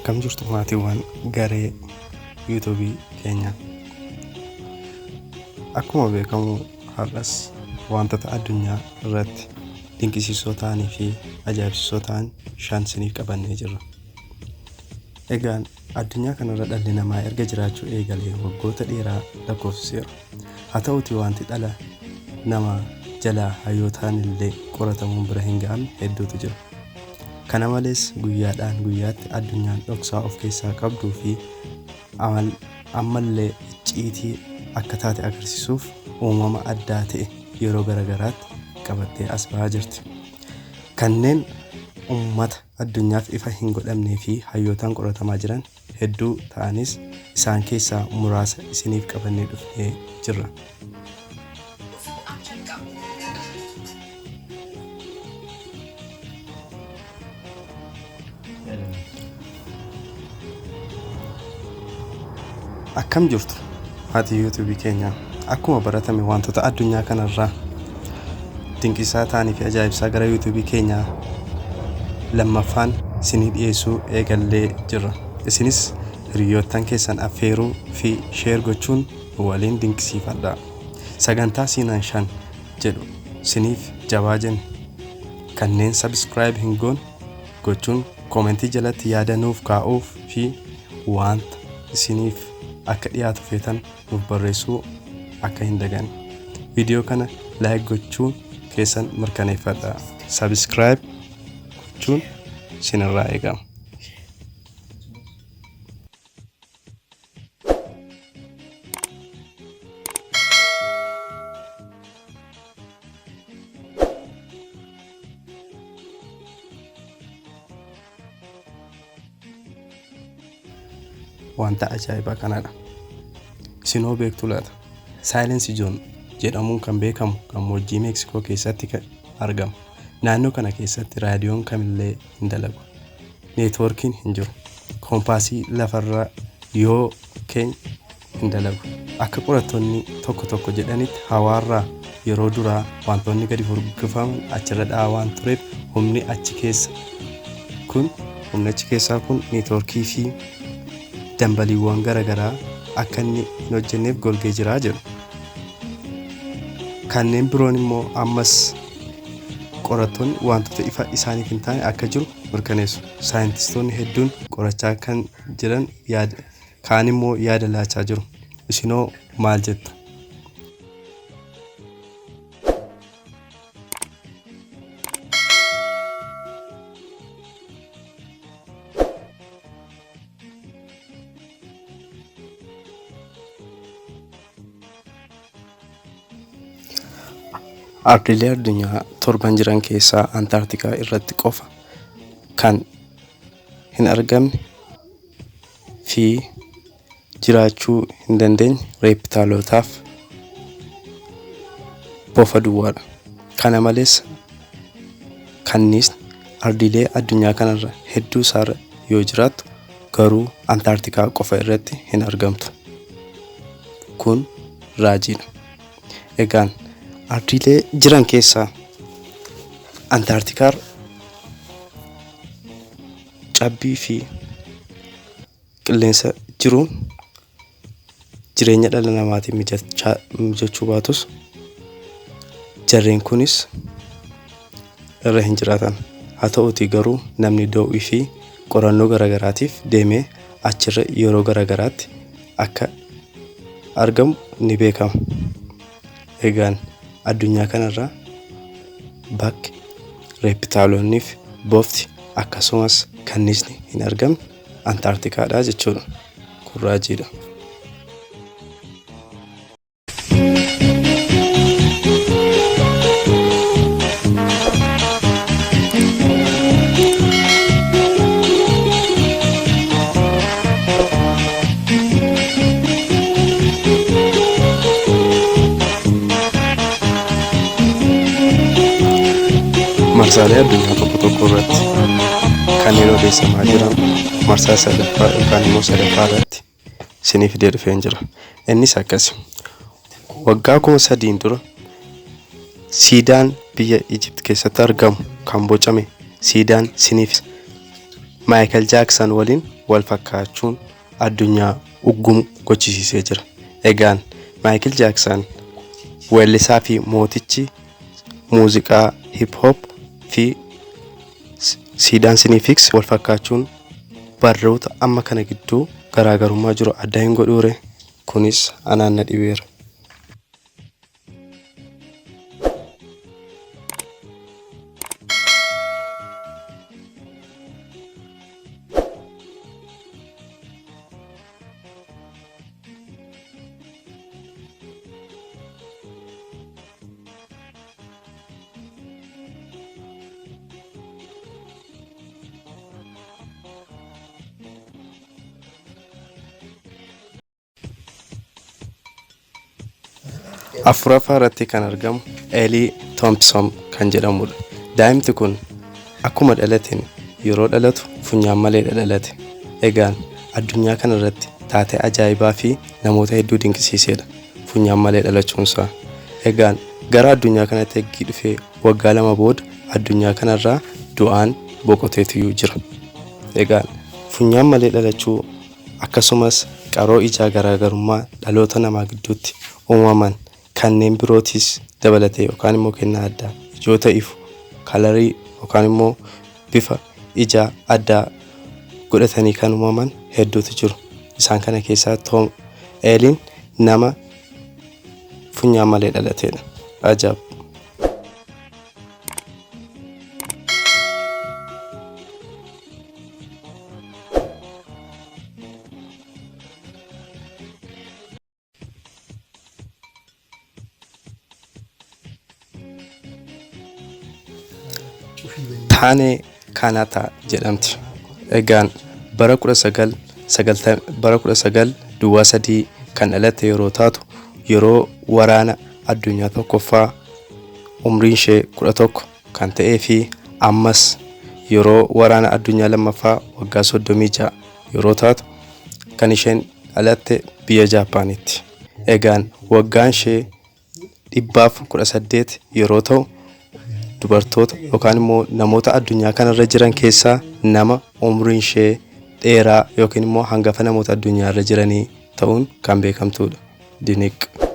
Akkam jirtu maatiiwwan garee yuutuubii keenya. Akkuma beekamu har'as wantoota addunyaa irratti dinqisiisoo ta'anii fi ajaa'ibsiisoo ta'an shan isiniif qabannee jirra. Egaan addunyaa kanarra dhalli namaa erga jiraachuu eegalee waggoota dheeraa lakkoofsiseera. Haa ta'uutii wanti dhala namaa jalaa hayyootaan illee qoratamuun bira hin ga'amne hedduutu jira. Kana malees guyyaadhaan guyyaatti addunyaan dhoksaa of keessaa qabduu fi ammallee icciitii akka taate agarsiisuuf uumama addaa ta'e yeroo garagaraatti qabattee as ba'aa jirti. Kanneen uummata addunyaaf ifa hin godhamnee fi hayyootaan qoratamaa jiran hedduu ta'anis isaan keessaa muraasa isiniif qabannee dhufnee jirra. Akkam jirtu maatii yuutuubii keenya. Akkuma baratame wantoota addunyaa kanarraa dinqisaa ta'anii fi ajaa'ibsaa gara yuutuubii keenyaa lammaffaan isinii dhiyeessuu eegallee jirra. Isinis hiriyoottan keessan affeeruu fi sheer gochuun waliin dinqisiifadhaa. Sagantaa Siinan shan jedhu isiniif jabaa jenna. Kanneen subscribe hin goone gochuun koomentii jalatti yaada nuuf kaa'uuf fi wanta isiniif akka dhiyaatu feetan nuuf barreessuu akka hin daganne. Viidiyoo kana like gochuun keessan mirkaneeffadhaa. Subscribe gochuun isinirraa eegama. Wanta ajaa'ibaa kanadha. Isinoo beektu laata? Silence Zone jedhamuun kan beekamu gammoojjii Meeksikoo keessatti argama. Naannoo kana keessatti raadiyoon kamillee hin dalagu. Neetwoorkiin hin jiru. Koompaasii lafarra yoo keenya hin dalagu. Akka qorattoonni tokko jedhanitti hawaarraa yeroo duraa wantoonni gadi furgufaman achirra dha'aa waan tureef humni achi keessaa kun neetwoorkii fi dambaliiwwan garagaraa akka inni hin hojjenneef golgee jiraa jedhu. Kanneen biroon immoo ammas qorattoonni wantoota ifa isaaniif hin taane akka jiru mirkaneessu. Saayintistoonni hedduun qorachaa kan jiran kaan immoo yaada laachaa jiru. Isinoo maal jettu? Ardiilee addunyaa 7 jiran keessaa Antaarktikaa irratti qofa kan hin argamne fi jiraachuu hin dandeenye reeptaalotaaf bofa duwwaadha. Kana malees kanniisni ardiilee addunyaa kanarra hedduu isaarra yoo jiraattu garuu Antaarktikaa qofa irratti hin argamtu. Kun raajiidha. Egaan ardiilee jiran keessaa Antaarktikaa cabbii fi qilleensa jiruun jireenya dhala namaatiin mijachuu baatus jarreen kunis irra hin jiraatan. Haa ta'uutii garuu namni da'uu fi qorannoo garagaraatiif deemee achirra yeroo garagaraatti akka argamu ni beekama. Egaan addunyaa kanarraa bakki reeptaalonniif bofti akkasumas kanniisni hin argamne Antaarktikaadha jechuudha. Kun raajiidha. Marsaalee addunyaa tokko irratti kanneen odeessamaa jiran marsaa sadaffaa yookaan immoo sadaffaa irratti isiniif dhufeen jira. Innis akkasi. Waggaa 3,000 dura siidaan biyya Egypt keessatti argamu kan bocame siidaan siniif Michael Jackson waliin wal fakkaachuun addunyaa uggum gochisiisee jira. Egaan Michael Jackson weellisaa fi mootichi muuziqaa hip hop fi siidaansinifiksi wal fakkaachuun barroota amma kana gidduu garaagarummaa jiru adda hin godhuure. Kunis anaan na dhibeera. Afuraffaa irratti kan argamu Ellie Thompson kan jedhamudha. Daa'imti kun akkuma dhalateen yeroo dhalatu funyaan malee dhalate. Egaan addunyaa kana irratti taatee ajaa'ibaa fi namoota hedduu dinqisiisedha funyaan malee dhalachuunsaa. Egaan gara addunyaa kanatti eegii dhufee waggaa 2 booda addunyaa kanarraa du'aan boqoteetu jira. Egaan funyaan malee dhalachuu akkasumas qaroo ijaa garaagarummaa dhaloota namaa gidduutti uumaman kanneen birootis dabalatee yookaan immoo kennaa addaa ijoota ifu kalarii yookaan immoo bifa ijaa addaa godhatanii kan uumaman hedduutu jiru. Isaan kana keessaa Eliin nama funyaan malee dhalateedha. Ajaa'ib. Taanee Kaanataa jedhamti. Egaan bara 1903 kan dhalatte yeroo taatu yeroo waraana addunyaa tokkoffaa umriin ishee 11 kan ta'ee fi ammas yeroo waraana addunyaa lammaffaa waggaa 36 yeroo taatu kan isheen dhalatte biyya Jaapaanitti. Egaan waggaan ishee 118 yeroo ta'u dubartoota yookaan immoo namoota addunyaa kanarra jiran keessaa nama umriin ishee dheeraa yookiin immoo hangafa namoota addunyaa irra jiranii ta'uun kan beekamtudha. Diniq.